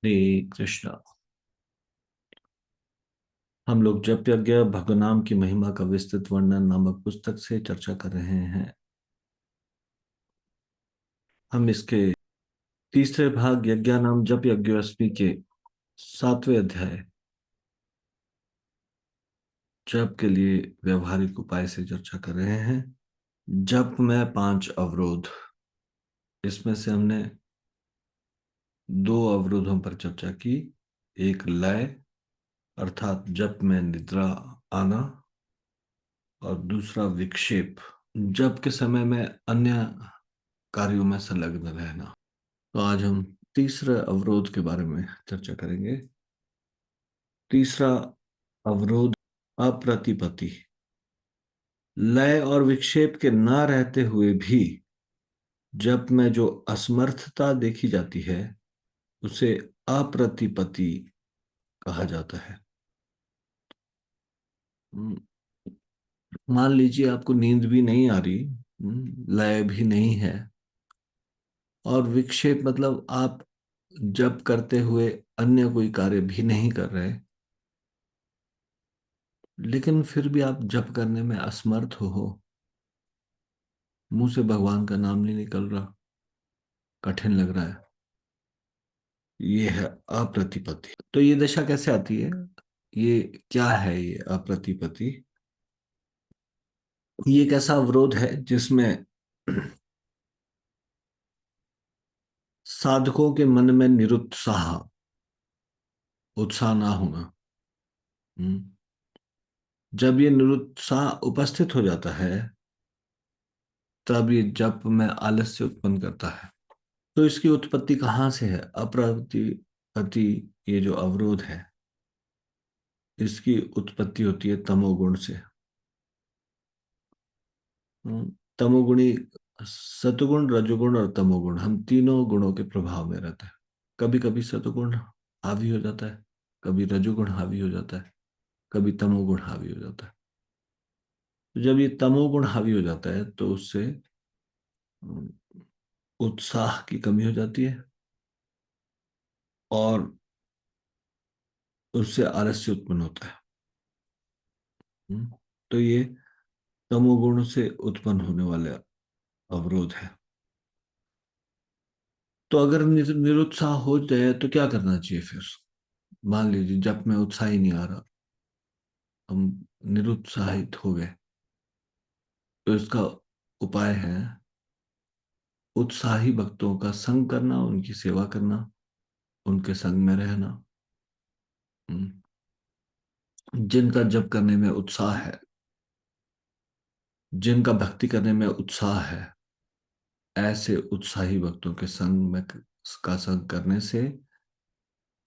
हरे कृष्णा। हम लोग जप यज्ञ भगनाम की महिमा का विस्तृत वर्णन नामक पुस्तक से चर्चा कर रहे हैं। हम इसके तीसरे भाग यज्ञानाम जप यज्ञोस्मि के 7वें अध्याय जप के लिए व्यवहारिक उपाय से चर्चा कर रहे हैं। जप में 5 अवरोध। इसमें से हमने 2 अवरोधों पर चर्चा की। एक लय अर्थात जप में निद्रा आना, और दूसरा विक्षेप, जप के समय में अन्य कार्यों में संलग्न रहना। तो आज हम तीसरे अवरोध के बारे में चर्चा करेंगे। तीसरा अवरोध अप्रतिपत्ति। लय और विक्षेप के न रहते हुए भी जप में जो असमर्थता देखी जाती है उसे अप्रतिपत्ति कहा जाता है। मान लीजिए आपको नींद भी नहीं आ रही, लय भी नहीं है, और विक्षेप मतलब आप जप करते हुए अन्य कोई कार्य भी नहीं कर रहे, लेकिन फिर भी आप जप करने में असमर्थ हो। मुंह से भगवान का नाम नहीं निकल रहा, कठिन लग रहा है। ये है अप्रतिपत्ति। तो ये दशा कैसे आती है? ये क्या है ये अप्रतिपत्ति? ये एक ऐसा अवरोध है जिसमें साधकों के मन में निरुत्साह, उत्साह ना होना। हम्म, जब ये निरुत्साह उपस्थित हो जाता है तब ये जप में आलस्य उत्पन्न करता है। तो इसकी उत्पत्ति कहाँ से है? अप्रतिपत्ति, ये जो अवरोध है, इसकी उत्पत्ति होती है तमोगुण से। तमोगुणी, सतुगुण, रजोगुण और तमोगुण, हम तीनों गुणों के प्रभाव में रहते हैं। कभी कभी सतुगुण हावी हो जाता है, कभी रजोगुण हावी हो जाता है, कभी तमोगुण हावी हो जाता है। तो जब ये तमोगुण हावी हो जाता है तो उससे अम, उत्साह की कमी हो जाती है और उससे आलस्य उत्पन्न होता है। तो ये तमोगुण से उत्पन्न होने वाले अवरोध है। तो अगर निरुत्साह हो जाए तो क्या करना चाहिए फिर? मान लीजिए जब में उत्साह ही नहीं आ रहा, हम निरुत्साहित हो गए, तो इसका उपाय है उत्साही भक्तों का संग करना, उनकी सेवा करना, उनके संग में रहना। हम्म, जिनका जप करने में उत्साह है, जिनका भक्ति करने में उत्साह है, ऐसे उत्साही भक्तों के संग में का संग करने से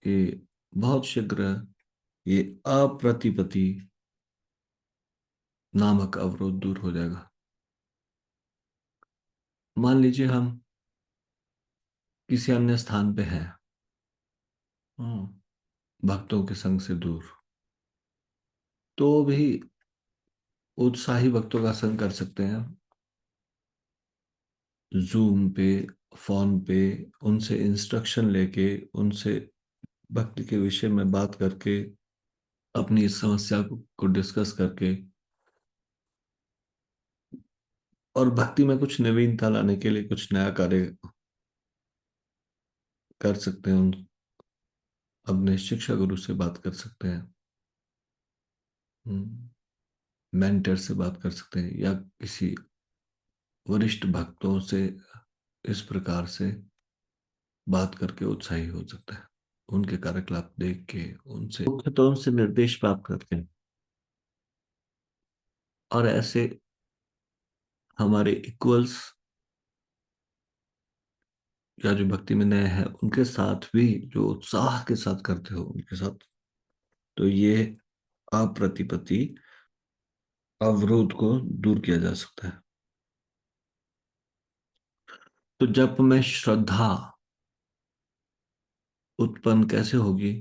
ये बहुत शीघ्र ये अप्रतिपति नामक अवरोध दूर हो जाएगा। मान लीजिए हम किसी अन्य स्थान पे हैं, भक्तों के संग से दूर, तो भी उत्साही भक्तों का संग कर सकते हैं। जूम पे, फोन पे, उनसे इंस्ट्रक्शन लेके, उनसे भक्ति के विषय में बात करके, अपनी इस समस्या को डिस्कस करके, और भक्ति में कुछ नवीनता लाने के लिए कुछ नया कार्य कर सकते हैं। उन अपने शिक्षा गुरु से बात कर सकते हैं, मेंटर से बात कर सकते हैं, या किसी वरिष्ठ भक्तों से इस प्रकार से बात करके उत्साही हो सकता है। उनके कार्यकलाप देख के, उनसे मुख्यतः उनसे निर्देश प्राप्त करके, और ऐसे हमारे इक्वल्स या जो भक्ति में नए हैं उनके साथ भी जो उत्साह के साथ करते हो उनके साथ, तो ये अप्रतिपत्ति अवरोध को दूर किया जा सकता है। तो जप में श्रद्धा उत्पन्न कैसे होगी?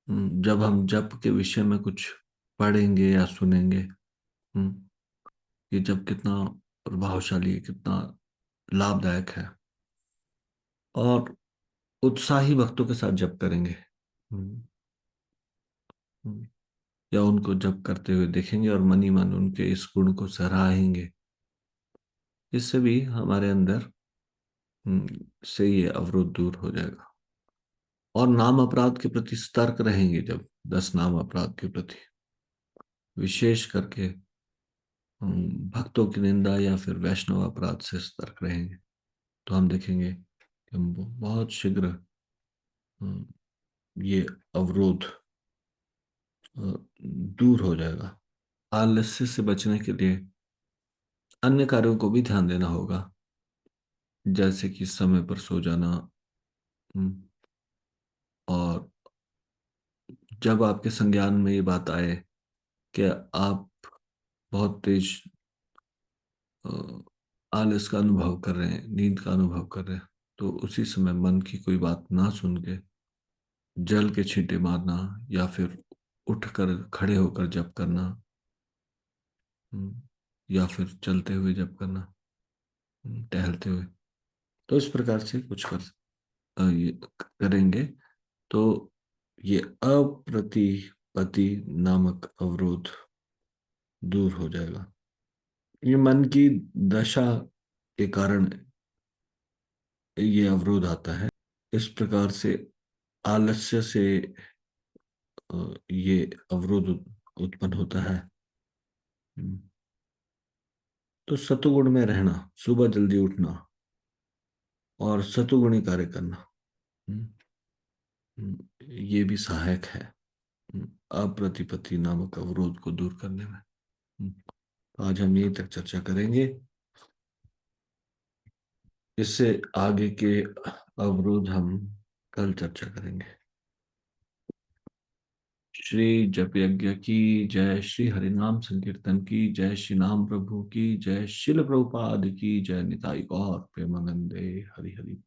जब हम जप के विषय में कुछ पढ़ेंगे या सुनेंगे, ये जप कितना प्रभावशाली है, कितना लाभदायक है। और उत्साही भक्तों के साथ जप करेंगे। हम्म, हम्म। या उनको जप करते हुए देखेंगे और मन ही मन उनके इस गुण को सराहेंगे। इससे भी हमारे अंदर से ये अवरोध दूर हो जाएगा। और नाम अपराध के प्रति सतर्क रहेंगे। जब 10 नाम अपराध के प्रति विशेष करके भक्तों की निंदा या फिर वैष्णव अपराध से सतर्क रहेंगे, तो हम देखेंगे कि हम बहुत शीघ्र अम, ये अवरोध दूर हो जाएगा। आलस्य से बचने के लिए अन्य कार्यों को भी ध्यान देना होगा, जैसे कि समय पर सो जाना। अम, और जब आपके संज्ञान में ये बात आए कि आप बहुत तेज अ, आलस का अनुभव कर रहे हैं, नींद का अनुभव कर रहे हैं, तो उसी समय मन की कोई बात ना सुन के जल के छींटे मारना या फिर उठकर खड़े होकर जप करना, या फिर चलते हुए जप करना, टहलते हुए। तो इस प्रकार से कुछ ये करेंगे तो ये अप्रतिपति नामक अवरोध दूर हो जाएगा। ये मन की दशा के कारण ये अवरोध आता है। इस प्रकार से आलस्य से ये अवरोध उत्पन्न होता है। हम्म, तो सतुगुण में रहना, सुबह जल्दी उठना और सतुगुणी कार्य करना, हम्म, ये भी सहायक है अप्रतिपत्ति नामक अवरोध को दूर करने में। तो आज हम यहीं तक चर्चा करेंगे। इससे आगे के अवरोध हम कल चर्चा करेंगे। श्री जप यज्ञ की जय, श्री हरिनाम संकीर्तन की जय, श्री नाम प्रभु की जय, शिल प्रभुपाद की जय, निताई गौर प्रेमानंदे हरि हरि।